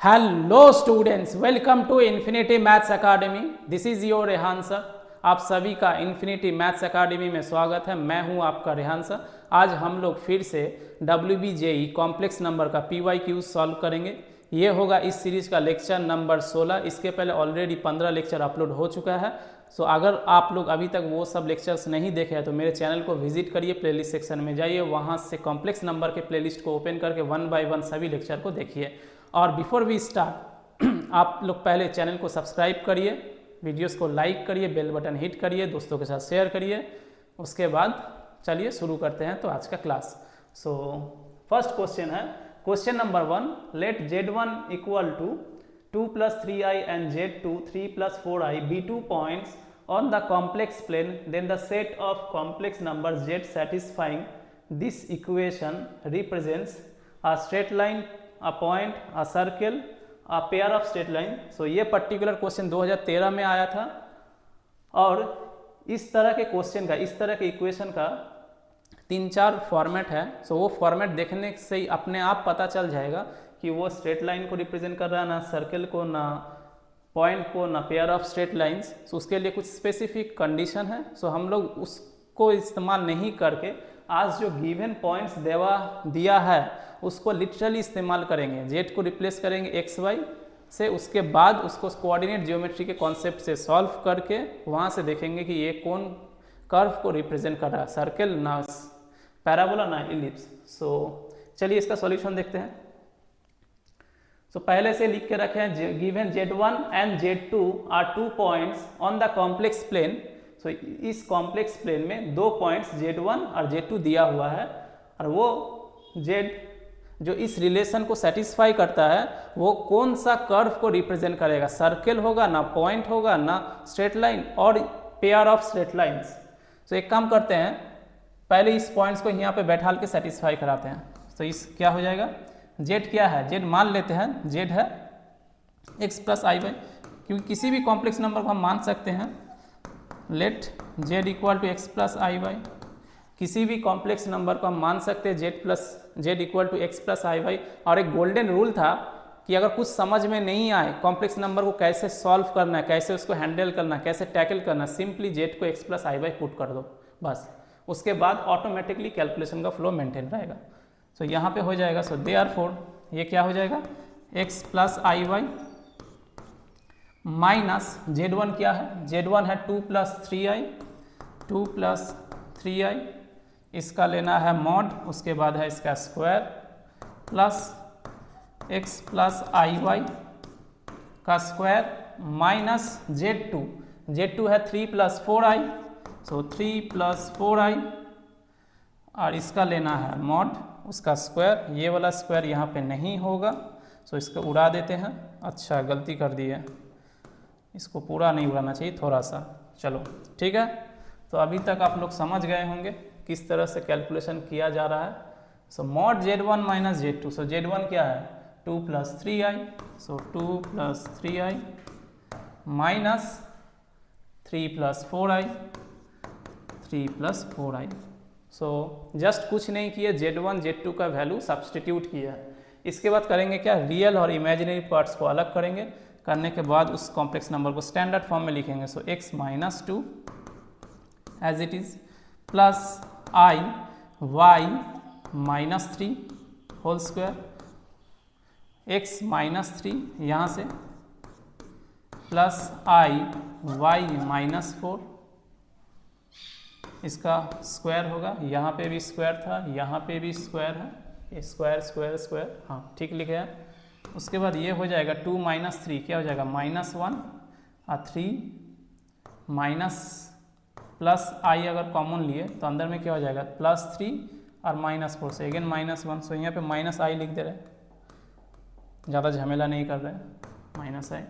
Hello students, welcome to infinity maths academy. This is your Rehan sir. आप सभी का infinity maths academy में स्वागत है। मैं हूं आपका रेहान सर। आज हम लोग फिर से WBJE कॉम्प्लेक्स नंबर का PYQ सॉल्व करेंगे। ये होगा इस सीरीज़ का लेक्चर नंबर 16। इसके पहले ऑलरेडी 15 लेक्चर अपलोड हो चुका है। सो अगर आप लोग अभी तक वो सब लेक्चर्स नहीं देखे हैं तो मेरे चैनल को विजिट करिए, प्लेलिस्ट सेक्शन में जाइए, वहाँ से कॉम्प्लेक्स नंबर के प्लेलिस्ट को ओपन करके 1 बाय 1 सभी लेक्चर को देखिए। और बिफोर वी स्टार्ट आप लोग पहले चैनल को सब्सक्राइब करिए, वीडियोस को लाइक करिए, बेल बटन हिट करिए, दोस्तों के साथ शेयर करिए। उसके बाद चलिए शुरू करते हैं तो आज का क्लास। सो फर्स्ट क्वेश्चन है, question number 1, let Z1 equal to 2 + 3i and Z2 3 + 4i be 2 points on the complex plane, then the set of complex numbers Z satisfying this equation represents a straight line, a point, a circle, a pair of straight line। सो ये particular question 2013 में आया था और इस तरह के question का, इस तरह के इक्वेशन का 3-4 फॉर्मेट है। सो वो फॉर्मेट देखने से ही अपने आप पता चल जाएगा कि वो स्ट्रेट लाइन को रिप्रेजेंट कर रहा है, ना सर्कल को, ना पॉइंट को, ना पेयर ऑफ स्ट्रेट लाइंस। सो उसके लिए कुछ स्पेसिफिक कंडीशन है। सो हम लोग उसको इस्तेमाल नहीं करके आज जो गिवन पॉइंट्स दिया है उसको लिटरली इस्तेमाल करेंगे। जेड को रिप्लेस करेंगे एक्स वाई से, उसके बाद उसको कोऑर्डिनेट ज्योमेट्री के कॉन्सेप्ट से सॉल्व करके वहाँ से देखेंगे कि ये कौन कर्व को रिप्रेजेंट कर रहा है, सर्कल ना पैराबोला ना इलिप्स। सो चलिए इसका सॉल्यूशन देखते हैं। सो पहले से लिख के रखे हैं, given Z1 and Z2 are 2 points on the complex plane. So इस कॉम्प्लेक्स प्लेन में 2 पॉइंट्स Z1 और Z2 दिया हुआ है और वो Z जो इस रिलेशन को सेटिस्फाई करता है वो कौन सा कर्व को रिप्रेजेंट करेगा, सर्कल होगा ना पॉइंट होगा ना स्ट्रेट लाइन और पेयर ऑफ स्ट्रेट लाइंस। तो एक काम करते हैं, पहले इस पॉइंट्स को यहाँ पे बैठाल के सेटिस्फाई कराते हैं। तो इस क्या हो जाएगा, Z क्या है, Z मान लेते हैं Z है x + i y, क्योंकि किसी भी कॉम्प्लेक्स नंबर को हम मान सकते हैं। Let Z equal to x + i y, किसी भी कॉम्प्लेक्स नंबर को हम मान सकते हैं Z equal to x + i y। और एक गोल्डन रूल था कि अगर कुछ समझ में नहीं आए कॉम्प्लेक्स नंबर को कैसे सॉल्व करना है, कैसे उसको हैंडल करना है, कैसे टैकल करना है, सिंपली Z को x + i y पुट कर दो बस। उसके बाद ऑटोमेटिकली कैलकुलेशन का फ्लो मेंटेन रहेगा। सो यहाँ पे हो जाएगा, सो देयरफॉर ये क्या हो जाएगा, x + i y minus Z1 क्या है, Z1 है 2 + 3i, 2 + 3i, इसका लेना है मॉड, उसके बाद है इसका square plus x + i y का स्क्वायर माइनस Z2 है 3 + 4i, सो 3 + 4i और इसका लेना है मॉड, उसका स्क्वायर। ये वाला स्क्वायर यहाँ पे नहीं होगा, सो इसको उड़ा देते हैं। अच्छा गलती कर दी है, इसको पूरा नहीं उड़ाना चाहिए, थोड़ा सा। चलो ठीक है, तो अभी तक आप लोग समझ गए होंगे किस तरह से कैलकुलेशन किया जा रहा है। सो मॉड Z1 - Z2, सो Z1 क्या है 2 + 3i, सो 2 + 3i minus 3 + 4i, 3 + 4i। So just कुछ नहीं किए, Z1 Z2 का वैल्यू सब्सटीट्यूट किया है। इसके बाद करेंगे क्या, रियल और इमेजिनरी पार्ट्स को अलग करेंगे। करने के बाद उस कॉम्प्लेक्स नंबर को स्टैंडर्ड फॉर्म में लिखेंगे। सो x - 2 as it is plus i y - 3 whole square, x - 3 यहाँ से प्लस i y - 4, इसका स्क्वायर होगा। यहाँ पे भी स्क्वायर था, यहाँ पे भी स्क्वायर है, ये स्क्वायर स्क्वायर स्क्वायर, हाँ ठीक लिखे हैं। उसके बाद ये हो जाएगा 2 - 3 क्या हो जाएगा -1 और 3 माइनस प्लस i अगर कॉमन लिए तो अंदर में क्या हो जाएगा +3 और -4 से अगेन -1। सो यहाँ पे -i लिख दे रहे हैं, ज़्यादा झमेला नहीं कर रहे हैं। -i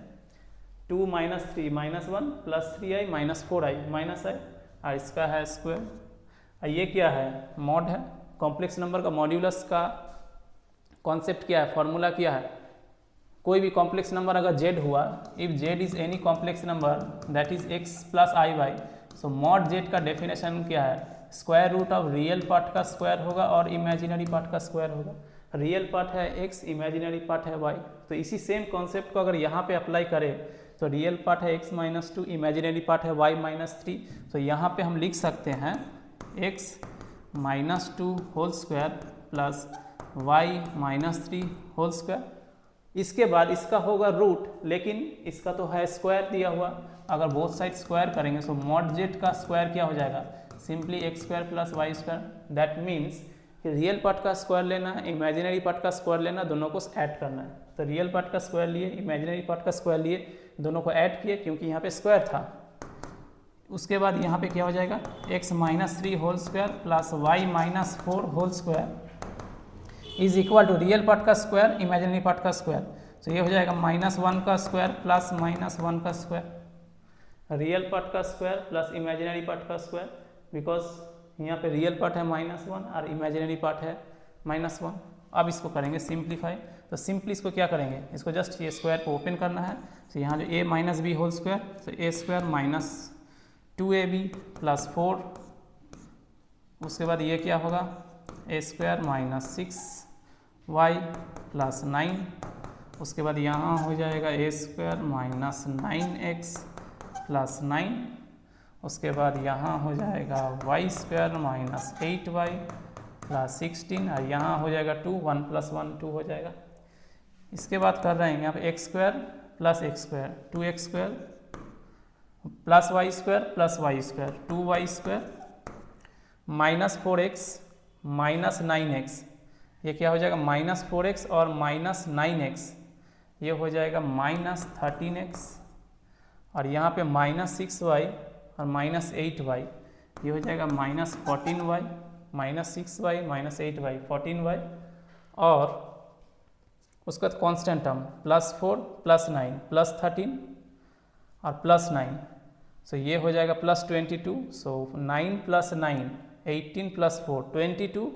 2 - 3 -1 plus 3i -4i -i और इसका है स्क्वायर। ये क्या है, मॉड है। कॉम्प्लेक्स नंबर का मॉड्यूलस का कॉन्सेप्ट क्या है, फॉर्मूला क्या है, कोई भी कॉम्प्लेक्स नंबर अगर Z हुआ, if Z is any complex number that is x + i y, so mod Z का डेफिनेशन क्या है, square root of real part का स्क्वायर होगा और इमेजिनरी पार्ट का स्क्वायर होगा। रियल पार्ट है x, इमेजिनरी पार्ट है y, तो इसी सेम कॉन्सेप्ट को अगर यहाँ पे अप्लाई करें तो रियल पार्ट है x माइनस 2, इमेजिनरी पार्ट है y माइनस 3, तो यहाँ पे हम लिख सकते हैं x minus 2 whole square plus y minus 3 whole square. इसके बाद इसका होगा रूट, लेकिन इसका तो है स्क्वायर दिया हुआ, अगर बोथ साइड स्क्वायर करेंगे तो मॉड जेड का स्क्वायर क्या हो जाएगा, simply x square plus y square. That means real part का स्क्वायर लेना है, इमेजिनरी पार्ट का स्क्वायर लेना, दोनों को ऐड करना है। तो रियल पार्ट का स्क्वायर लिए, इमेजिनरी पार्ट का स्क्वायर लिए, दोनों को ऐड किए क्योंकि यहाँ पे स्क्वायर था। उसके बाद यहाँ पे क्या हो जाएगा, x minus 3 whole square plus y minus 4 whole square is equal to real part का स्क्वायर इमेजिनरी पार्ट का स्क्वायर। तो ये हो जाएगा -1 का स्क्वायर प्लस -1 का स्क्वायर, रियल पार्ट का स्क्वायर प्लस इमेजिनरी पार्ट का स्क्वायर, बिकॉज यहाँ पे रियल पार्ट है -1 और इमेजिनरी पार्ट है -1। अब इसको करेंगे सिंप्लीफाई, तो सिंपली इसको क्या करेंगे, इसको जस्ट ये स्क्वायर को ओपन करना है। तो यहाँ जो a minus b whole square, तो a square minus 2ab plus 4, उसके बाद ये क्या होगा a square minus 6y plus 9, उसके बाद यहाँ हो जाएगा a square minus 9x plus 9, उसके बाद यहाँ हो जाएगा y square minus 8y plus 16 और यहाँ हो जाएगा 2, 1 प्लस 1 2 हो जाएगा। इसके बाद कर रहे हैं यहाँ पे x square plus x square 2x square plus y square plus y square 2y square minus 4x minus 9x, ये क्या हो जाएगा -4x और -9x, ये हो जाएगा -13x, और यहाँ पे -6y और -8y, ये हो जाएगा -14y, -6y -8y 14y, और उसके बाद कॉन्स्टेंट टर्म +4 +9 +13 और +9, सो ये हो जाएगा +22, सो 9 + 9 18 + 4 22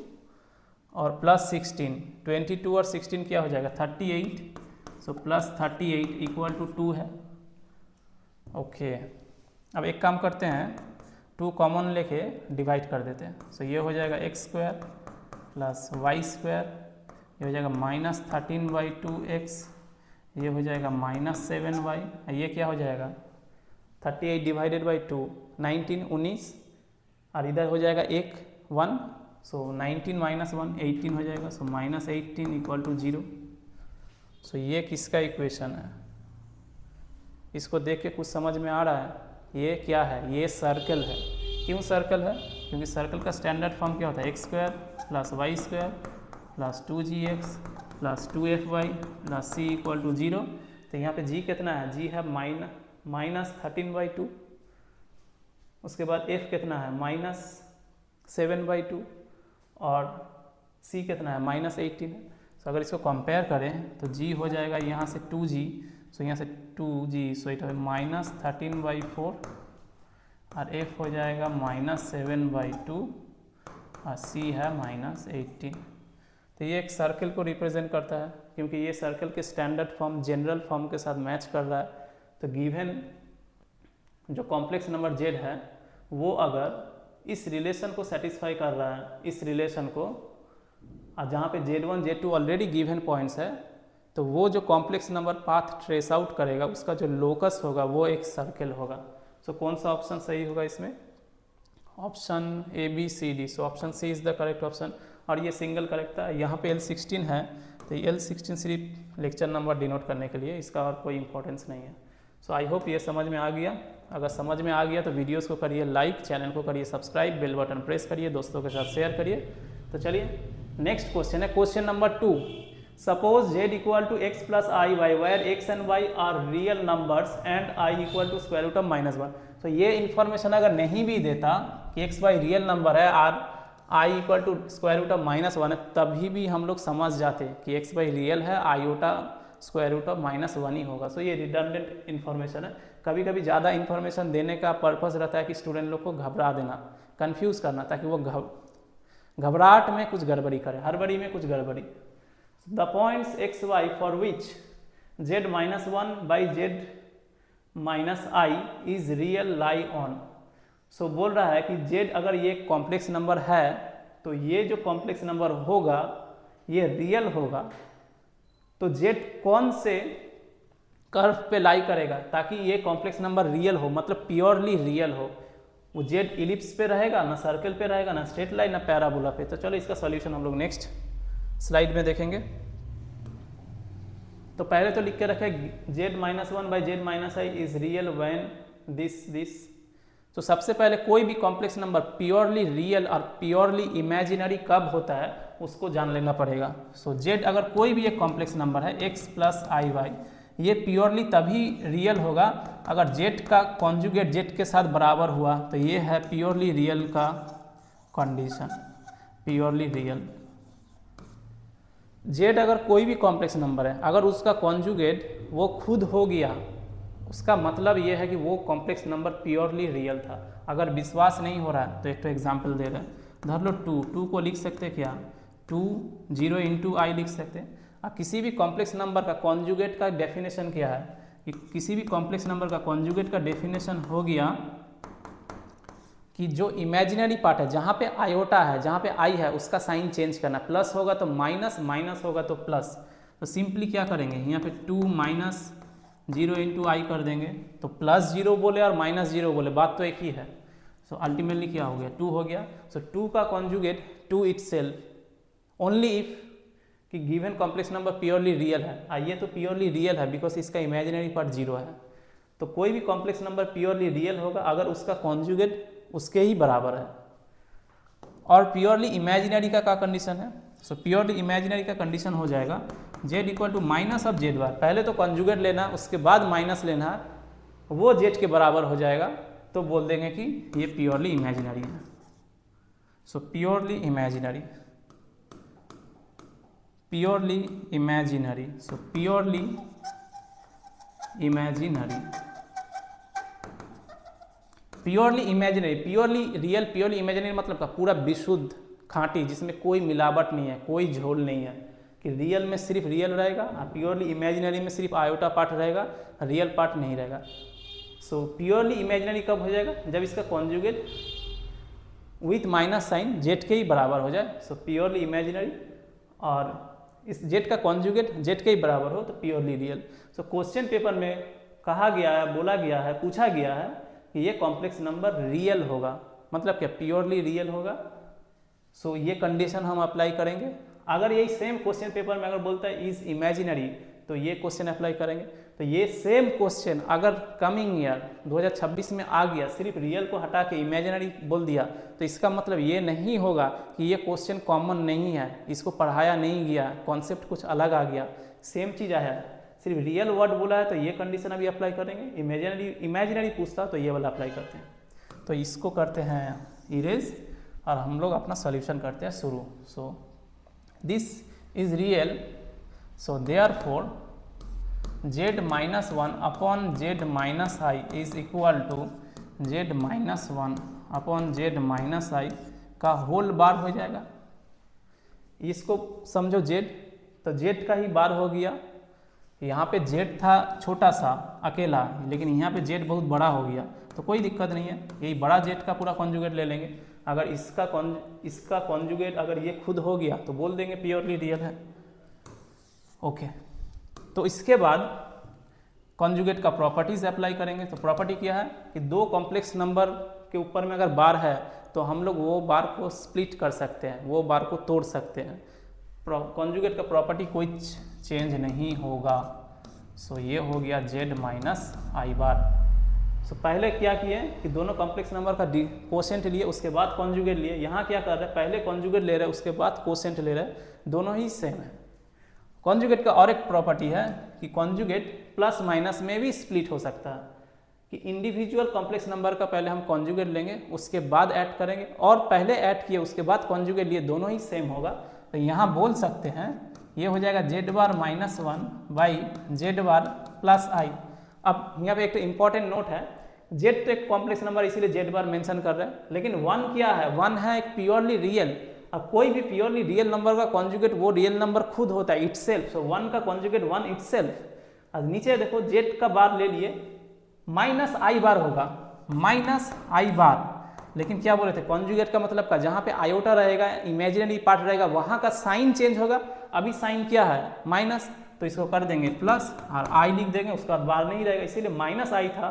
और +16 22 और 16 क्या हो जाएगा 38, सो +38 इक्वल टू 2 है। ओके, अब एक काम करते हैं, 2 कॉमन लेके डिवाइड कर देते हैं। सो ये हो जाएगा x square plus y square, ये हो जाएगा -13/2x, ये हो जाएगा -7y, ये क्या हो जाएगा 38 डिवाइडेड बाई 2 19 19, और इधर हो जाएगा 1 सो 19 - 1 18 हो जाएगा, सो -18 इक्वल टू 0। सो ये किसका इक्वेशन है, इसको देख के कुछ समझ में आ रहा है, ये क्या है, ये सर्कल है। क्यों सर्कल है, क्योंकि सर्कल का स्टैंडर्ड फॉर्म क्या होता है, x square plus y square plus 2gx plus 2fy plus c equal to 0। तो यहाँ पे g कितना है, g है -13/2, उसके बाद f कितना है -7/2 और c कितना है -18। तो अगर इसको कंपेयर करें तो g हो जाएगा यहाँ से 2g, सो यहाँ से 2g, सो इट है -13/4 और f हो जाएगा -7/2 और c है -18। तो ये एक सर्कल को रिप्रेजेंट करता है, क्योंकि ये सर्कल के स्टैंडर्ड फॉर्म जनरल फॉर्म के साथ मैच कर रहा है। तो गिवन जो कॉम्प्लेक्स नंबर z है वो अगर इस रिलेशन को सेटिस्फाई कर रहा है, इस रिलेशन को, जहाँ पे z1 z2 already given points है, तो वो जो complex number path trace out करेगा उसका जो लोकस होगा वो एक सर्कल होगा। सो कौन सा ऑप्शन सही होगा इसमें, option A B C D, so option C is the correct option. और ये सिंगल करेक्ट था, यहाँ पे L16 है, तो L16 सिर्फ लेक्चर नंबर डिनोट करने के लिए, इसका और कोई इंपॉर्टेंस नहीं है। सो आई होप ये समझ में आ गया। अगर समझ में आ गया तो वीडियोस को करिए लाइक, चैनल को करिए सब्सक्राइब, बेल बटन प्रेस करिए, दोस्तों के साथ शेयर करिए। तो चलिए नेक्स्ट क्वेश्चन है, question number 2। Suppose z equal to x plus I y, where x and y are real numbers and i equal to square root of -1। तो ये इन्फॉर्मेशन अगर नहीं भी देता कि x y रियल नंबर है और i equal to square root of -1 है, तभी भी हम लोग समझ जाते कि x y रियल है, आयोटा स्क्वायर रूट ऑफ -1 ही होगा। सो ये रिडंडेंट इन्फॉर्मेशन है। कभी कभी ज़्यादा इन्फॉर्मेशन देने का पर्पस रहता है कि स्टूडेंट लोग को घबरा देना, कंफ्यूज करना, ताकि वो घबराहट में कुछ गड़बड़ी करे, हड़बड़ी में कुछ गड़बड़ी। The points X Y for which z -1 by z minus I is real lie on. So बोल रहा है कि z अगर ये कॉम्प्लेक्स नंबर है तो ये जो कॉम्प्लेक्स नंबर होगा ये रियल होगा। तो z कौन से कर्व पे लाई करेगा ताकि ये कॉम्प्लेक्स नंबर रियल हो, मतलब प्योरली रियल हो। वो z इलिप्स पे रहेगा, ना सर्कल पे रहेगा, ना स्ट्रेट लाइन, ना पैराबोला पे। तो चलो इसका सॉल्यूशन हम लोग नेक्स्ट स्लाइड में देखेंगे। तो पहले तो लिख के रखे z-1/z-i is real when this. तो सबसे पहले कोई भी कॉम्प्लेक्स नंबर प्योरली रियल और प्योरली इमेजिनरी कब होता है उसको जान लेना पड़ेगा। सो z अगर कोई भी एक कॉम्प्लेक्स नंबर है x + iy, ये प्योरली तभी रियल होगा अगर z का कॉन्जुगेट z के साथ बराबर हुआ। तो ये है प्योरली रियल का कंडीशन, प्योरली रियल। z अगर कोई भी कॉम्प्लेक्स नंबर है, अगर उसका कॉन्जुगेट वो खुद हो गया, उसका मतलब ये है कि वो कॉम्प्लेक्स नंबर प्योरली रियल था। अगर विश्वास नहीं हो रहा है तो एक तो एग्जाम्पल दे रहे हैं, धर लो 2 को लिख सकते हैं क्या, 2 0 × i लिख सकते हैं। किसी भी कॉम्प्लेक्स नंबर का कॉन्जुगेट का डेफिनेशन क्या है कि किसी भी कॉम्प्लेक्स नंबर का कॉन्जुगेट का डेफिनेशन हो गया कि जो इमेजिनरी पार्ट है, जहाँ पे आयोटा है, जहाँ पे आई है, उसका साइन चेंज करना। प्लस होगा तो माइनस, माइनस होगा तो प्लस। तो सिंपली क्या करेंगे, यहाँ पे 2 - 0 × i कर देंगे। तो +0 बोले और -0 बोले, बात तो एक ही है। सो अल्टीमेटली क्या हो गया, 2 हो गया। सो 2 का कॉन्जुगेट 2 इटसेल्फ ओनली इफ कि given complex number purely real है। ये तो प्योरली रियल है बिकॉज इसका इमेजिनरी पार्ट 0 है। तो कोई भी कॉम्प्लेक्स नंबर प्योरली रियल होगा अगर उसका कॉन्जुगेट उसके ही बराबर है। और प्योरली इमेजिनरी का क्या कंडीशन है, सो प्योरली इमेजिनरी का कंडीशन हो जाएगा z = -z²। पहले तो कॉन्जुगेट लेना, उसके बाद माइनस लेना, वो z के बराबर हो जाएगा। तो बोल देंगे कि ये प्योरली इमेजिनरी है। So purely imaginary, purely imaginary, so purely imaginary, purely imaginary, purely real, purely imaginary मतलब का पूरा विशुद्ध खांटी, जिसमें कोई मिलावट नहीं है, कोई झोल नहीं है, कि रियल में सिर्फ रियल रहेगा और प्योरली इमेजिनरी में सिर्फ आयोटा पार्ट रहेगा, रियल पार्ट नहीं रहेगा। सो प्योरली इमेजिनरी कब हो जाएगा, जब इसका conjugate with minus sign z के ही बराबर हो जाए। सो प्योरली इमेजिनरी और इस जेड का कॉन्जुगेट जेड के ही बराबर हो तो purely real. So question paper में कहा गया है, बोला गया है, पूछा गया है कि ये कॉम्प्लेक्स नंबर रियल होगा, मतलब क्या प्योरली रियल होगा। सो ये कंडीशन हम अप्लाई करेंगे। अगर यही सेम क्वेश्चन पेपर में अगर बोलता है इज इमेजिनरी, तो ये क्वेश्चन अप्लाई करेंगे। तो ये सेम क्वेश्चन अगर कमिंग ईयर 2026 में आ गया, सिर्फ रियल को हटा के इमेजिनरी बोल दिया, तो इसका मतलब ये नहीं होगा कि ये क्वेश्चन कॉमन नहीं है, इसको पढ़ाया नहीं गया, कॉन्सेप्ट कुछ अलग आ गया। सेम चीज़ आया है, सिर्फ रियल वर्ड बोला है तो ये कंडीशन अभी अप्लाई करेंगे। इमेजिनरी पूछता तो ये वाला अप्लाई करते हैं। तो इसको करते हैं इरेज और हम लोग अपना सॉल्यूशन करते हैं शुरू। So this is real, so therefore z-1 upon z-i is equal to z-1 upon z-i का होल बार हो जाएगा। इसको समझो z, तो z का ही बार हो गया। यहाँ पे z था छोटा सा अकेला, लेकिन यहाँ पे z बहुत बड़ा हो गया, तो कोई दिक्कत नहीं है, यही बड़ा z का पूरा कॉन्जुगेट ले लेंगे। अगर इसका कॉन्जुगेट अगर ये खुद हो गया तो बोल देंगे प्योरली रियल है। ओके, तो इसके बाद कॉन्जुगेट का प्रॉपर्टीज अप्लाई करेंगे। तो प्रॉपर्टी क्या है कि दो कॉम्प्लेक्स नंबर के ऊपर में अगर बार है तो हम लोग वो बार को स्प्लिट कर सकते हैं, वो बार को तोड़ सकते हैं। कॉन्जुगेट का प्रॉपर्टी कोई चेंज नहीं होगा। सो ये हो गया z-i बार। सो पहले क्या किए कि दोनों कॉम्प्लेक्स नंबर का कोसेंट लिए, उसके बाद कॉन्जुगेट लिए। यहाँ क्या कर रहे हैं, पहले कॉन्जुगेट ले रहे हैं, उसके बाद कोसेंट ले रहे हैं, दोनों ही सेम है। कॉन्जुगेट का और एक प्रॉपर्टी है कि कॉन्जुगेट प्लस माइनस में भी स्प्लिट हो सकता है, कि इंडिविजुअल कॉम्प्लेक्स नंबर का पहले हम कॉन्जुगेट लेंगे, उसके बाद ऐड करेंगे, और पहले ऐड किए उसके बाद कॉन्जुगेट लिए, दोनों ही सेम होगा। तो यहाँ बोल सकते हैं ये हो जाएगा z-1/z+i। अब यहाँ पे एक तो इंपॉर्टेंट नोट है, z तो एक कॉम्प्लेक्स नंबर इसीलिए z मेंशन कर रहे हैं, लेकिन 1 क्या है, 1 है एक प्योरली रियल। अब कोई भी प्योरली रियल नंबर का कॉन्जुगेट वो रियल नंबर खुद होता है, इटसेल्फ। सो 1 का कॉन्जुगेट 1 इटसेल्फ। अब नीचे देखो z का बार ले लिए, -i बार होगा, -i बार। लेकिन क्या बोले थे, कॉन्जुगेट का मतलब का जहाँ पे आयोटा रहेगा, इमेजिनरी पार्ट रहेगा, वहाँ का साइन चेंज होगा। अभी साइन क्या है, माइनस, तो इसको कर देंगे प्लस और आई लिख देंगे, उसका बाद बार नहीं रहेगा, इसीलिए माइनस आई था,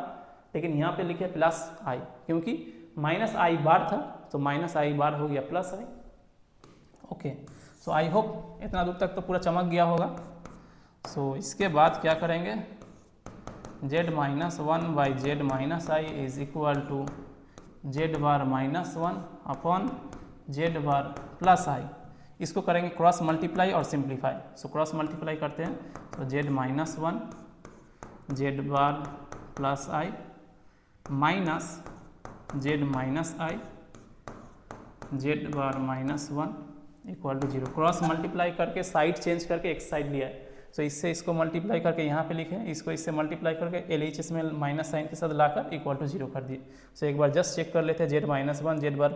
लेकिन यहाँ पे लिखे प्लस आई, क्योंकि माइनस आई बार था तो माइनस आई बार हो गया plus I. Okay, so I hope इतना दूर तक तो पूरा चमक गया होगा। सो इसके बाद क्या करेंगे, z minus one by Z minus I is equal to Z bar minus one upon Z bar plus I. इसको करेंगे क्रॉस मल्टीप्लाई और सिंप्लीफाई। सो क्रॉस मल्टीप्लाई करते हैं, तो Z minus one Z bar plus I minus Z minus I Z bar minus one equal to 0। Cross multiply करके side change करके एक side लिया है, सो इससे इसको मल्टीप्लाई करके यहाँ पे लिखे, इसको इससे मल्टीप्लाई करके LHS में माइनस साइन के साथ लाकर इक्वल टू 0 कर दिए। सो एक बार जस्ट चेक कर लेते हैं, Z minus one Z bar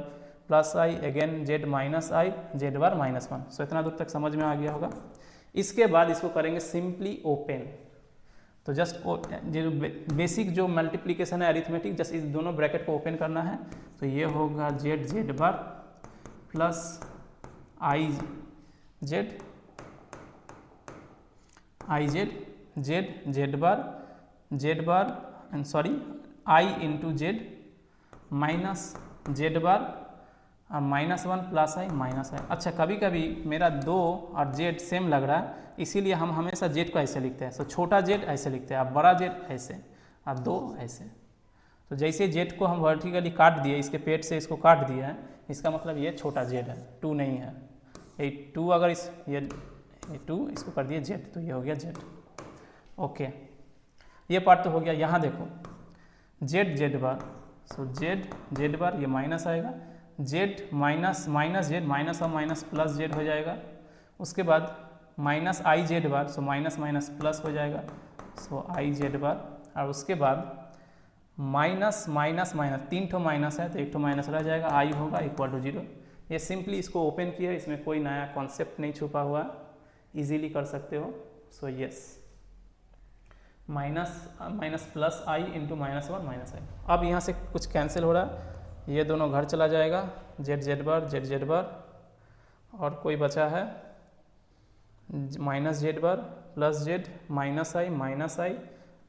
plus I again Z minus I Z bar minus one. So इतना दूर तक समझ में आ गया होगा। इसके बाद इसको करेंगे सिंपली ओपन। तो जस्ट जो बेसिक जो मल्टीप्लीकेशन है अरिथमेटिक, जस्ट इस दोनों ब्रैकेट को ओपन करना है। तो ये होगा Z Z bar plus I Z Z bar sorry I into Z minus Z bar और minus one plus I minus I. अच्छा, कभी कभी मेरा 2 और जेड सेम लग रहा है, इसीलिए हम हमेशा जेड को ऐसे लिखते हैं। तो छोटा जेड ऐसे लिखते हैं, अब बड़ा जेड ऐसे और 2 ऐसे। तो जैसे जेड को हम वर्टिकली काट दिए, इसके पेट से इसको काट दिया है, इसका मतलब ये छोटा जेड है, 2 नहीं है। ये 2 अगर ये 2 इसको कर दिए जेड, तो ये हो गया जेड। ओके, ये पार्ट तो हो गया। यहाँ देखो जेड जेड बार, सो जेड जेड बार ये माइनस आएगा, Z minus minus Z minus और माइनस प्लस जेड हो जाएगा। उसके बाद minus I Z bar, so minus minus plus हो जाएगा, सो आई जेड बार। और उसके बाद माइनस माइनस माइनस 3 ठो माइनस है तो 1 ठो माइनस रह जाएगा, आई होगा इक्वल टू 0। ये सिंपली इसको ओपन किया है, इसमें कोई नया कॉन्सेप्ट नहीं छुपा हुआ है, इजीली कर सकते हो। सो यस, माइनस प्लस आई इंटू माइनस वन माइनस आई। अब यहाँ से कुछ कैंसिल हो रहा है, ये दोनों घर चला जाएगा, जेड जेड बार और कोई बचा है minus Z bar plus Z minus आई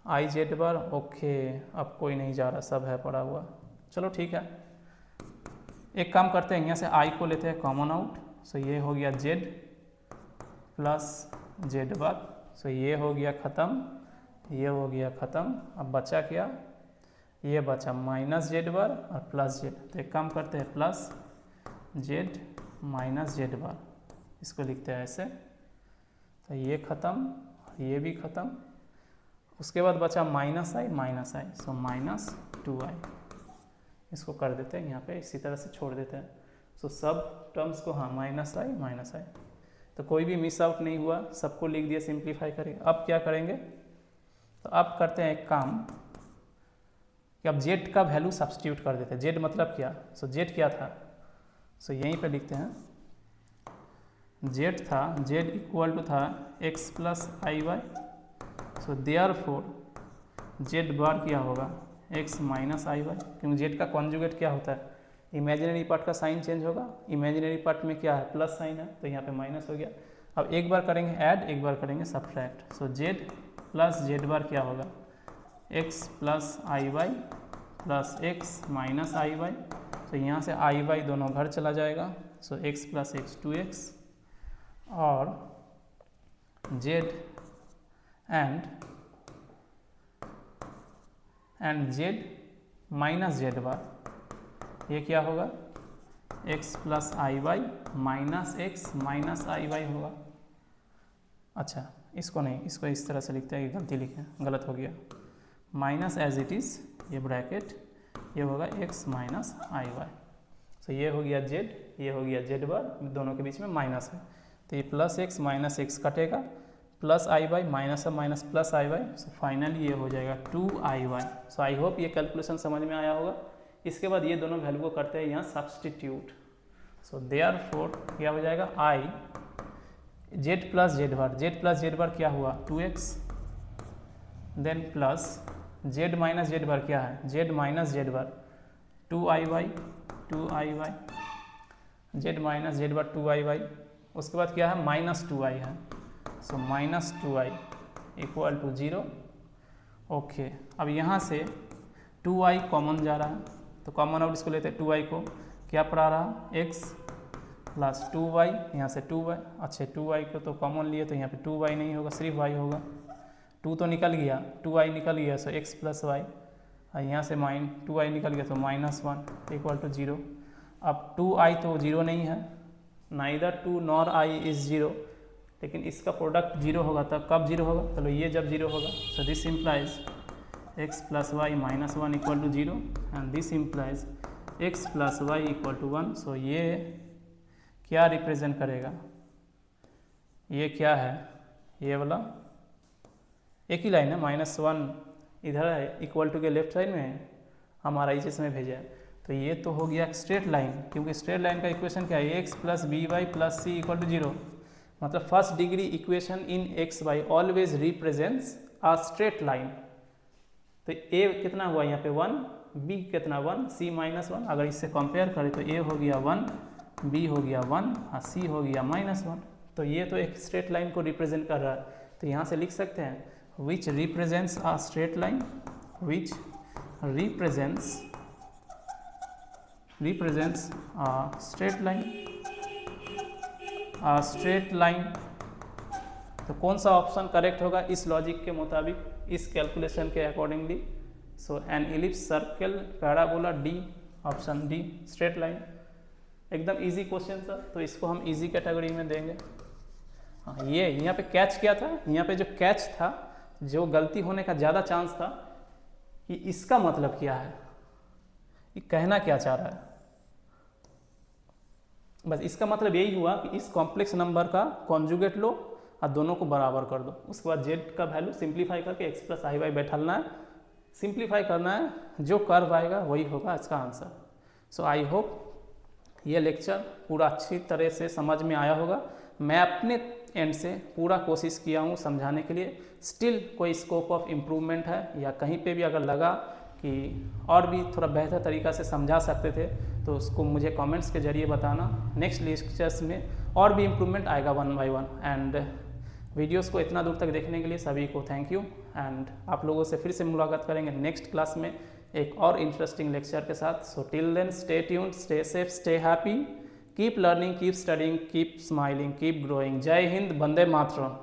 आई जेड बार। ओके, अब कोई नहीं जा रहा, सब है पड़ा हुआ। चलो ठीक है, एक काम करते हैं, यहाँ से आई को लेते हैं कॉमन आउट। सो ये हो गया जेड प्लस जेड बार, सो ये हो गया ख़त्म, ये हो गया ख़त्म। अब बचा क्या, ये बचा माइनस जेड बार और प्लस जेड। तो एक काम करते हैं, प्लस जेड माइनस जेड बार, इसको लिखते हैं ऐसे। तो ये ख़त्म, ये भी ख़त्म। उसके बाद बचा माइनस आई, सो माइनस 2i, इसको कर देते हैं यहाँ पे, इसी तरह से छोड़ देते हैं। सो सब टर्म्स को हाँ माइनस आई, तो कोई भी मिस आउट नहीं हुआ, सबको लिख दिया, सिंप्लीफाई करेंगे। अब क्या करेंगे, तो अब करते हैं एक काम कि अब जेड का वैल्यू सब्स्टिट्यूट कर देते हैं। जेड मतलब क्या, सो जेड क्या था, सो यहीं पे लिखते हैं, जेड था, जेड इक्वल टू था x प्लस आई Y. So therefore Z bar क्या होगा, x माइनस आई वाई, क्योंकि जेड का कॉन्जुगेट क्या होता है, इमेजिनरी पार्ट का साइन चेंज होगा, इमेजिनरी पार्ट में क्या है प्लस साइन है, तो यहाँ पे माइनस हो गया। अब एक बार करेंगे ऐड, एक बार करेंगे सब्ट्रैक्ट। सो जेड प्लस जेड बार क्या होगा, x plus I Y plus x minus I Y. तो यहाँ से आई वाई दोनों घर चला जाएगा, सो x प्लस एक्स 2x और Z and Z minus Z bar, ये क्या होगा x plus I Y minus X minus I Y होगा। अच्छा, इसको नहीं, इसको इस तरह से लिखते हैं, गलती लिखे, गलत हो गया, माइनस एज इट इज़, ये ब्रैकेट, ये होगा x माइनस आई वाई। तो ये हो गया जेड, ये हो गया जेड बार, दोनों के बीच में माइनस है, तो ये प्लस एक्स माइनस एक्स कटेगा, प्लस आई वाई माइनस माइनस प्लस आई वाई। सो फाइनली ये हो जाएगा 2i y। So I hope ये कैलकुलेशन समझ में आया होगा। इसके बाद ये दोनों वैल्यू को करते हैं यहाँ सब्सटीट्यूट। सो देयरफॉर क्या हो जाएगा, I Z plus Z bar क्या हुआ 2x, then plus Z minus Z bar क्या है, Z minus Z bar 2i y, Z minus Z bar 2i y। उसके बाद क्या है माइनस 2i है, so minus 2i equal to 0। Okay, अब यहाँ से 2i कॉमन जा रहा है, तो कॉमन आउट इसको लेते हैं 2i को, क्या पड़ा रहा x प्लस 2y, यहाँ से 2y, अच्छा 2y को तो कॉमन लिए तो यहाँ पे 2y नहीं होगा, सिर्फ y होगा, 2 तो निकल गया, 2i निकल गया, सो x प्लस y, और यहाँ से 2i निकल गया तो -1 इक्वल टू 0। अब 2i तो 0 नहीं है, नाइदर 2 नॉर i इज़ 0, लेकिन इसका प्रोडक्ट 0 होगा, तब कब 0 होगा, चलो ये जब 0 होगा, so this implies x plus y -1 equal to 0 and this implies x plus y equal to 1। So ये क्या रिप्रेजेंट करेगा, ये क्या है, ये वाला एक ही लाइन है, -1 इधर है, इक्वल टू के लेफ्ट साइड में हमारा इस में भेजा है, तो ये तो हो गया स्ट्रेट लाइन, क्योंकि स्ट्रेट लाइन का इक्वेशन क्या है, x plus b y plus c equal to 0, मतलब first degree equation in x y always represents a straight line. तो a कितना हुआ यहाँ पे 1, b कितना 1, c -1, अगर इससे कंपेयर करें तो a हो गया 1, b हो गया 1 और c हो गया -1, तो ये तो एक स्ट्रेट लाइन को रिप्रेजेंट कर रहा है। तो यहाँ से लिख सकते हैं विच represents a straight line, which represents a straight line, a straight line. तो कौन सा ऑप्शन करेक्ट होगा इस लॉजिक के मुताबिक, इस कैलकुलेशन के अकॉर्डिंगली, सो N ellipse circle parabola, D option D straight line. एकदम इजी क्वेश्चन था, तो इसको हम इजी कैटेगरी में देंगे। हाँ, ये यहाँ पे कैच क्या था, यहाँ पे जो कैच था, जो गलती होने का ज़्यादा चांस था कि इसका मतलब क्या है, ये कहना क्या चाह रहा है, बस इसका मतलब यही हुआ कि इस कॉम्प्लेक्स नंबर का कॉन्जुगेट लो और दोनों को बराबर कर दो, उसके बाद z का वैल्यू सिंप्लीफाई करके x प्लस आई वाई बैठाना है, सिंप्लीफाई करना है, जो कर्व आएगा वही होगा इसका आंसर। सो आई होप ये लेक्चर पूरा अच्छी तरह से समझ में आया होगा। मैं अपने एंड से पूरा कोशिश किया हूँ समझाने के लिए, स्टिल कोई स्कोप ऑफ इम्प्रूवमेंट है या कहीं पे भी अगर लगा कि और भी थोड़ा बेहतर तरीक़ा से समझा सकते थे तो उसको मुझे कमेंट्स के जरिए बताना। नेक्स्ट लेक्चर्स में और भी इम्प्रूवमेंट आएगा 1 बाय 1। एंड वीडियोस को इतना दूर तक देखने के लिए सभी को थैंक यू, एंड आप लोगों से फिर से मुलाकात करेंगे नेक्स्ट क्लास में एक और इंटरेस्टिंग लेक्चर के साथ। So till then stay tuned, stay safe, stay happy, keep learning, keep studying, keep smiling, keep growing. जय हिंद, वंदे मातरम।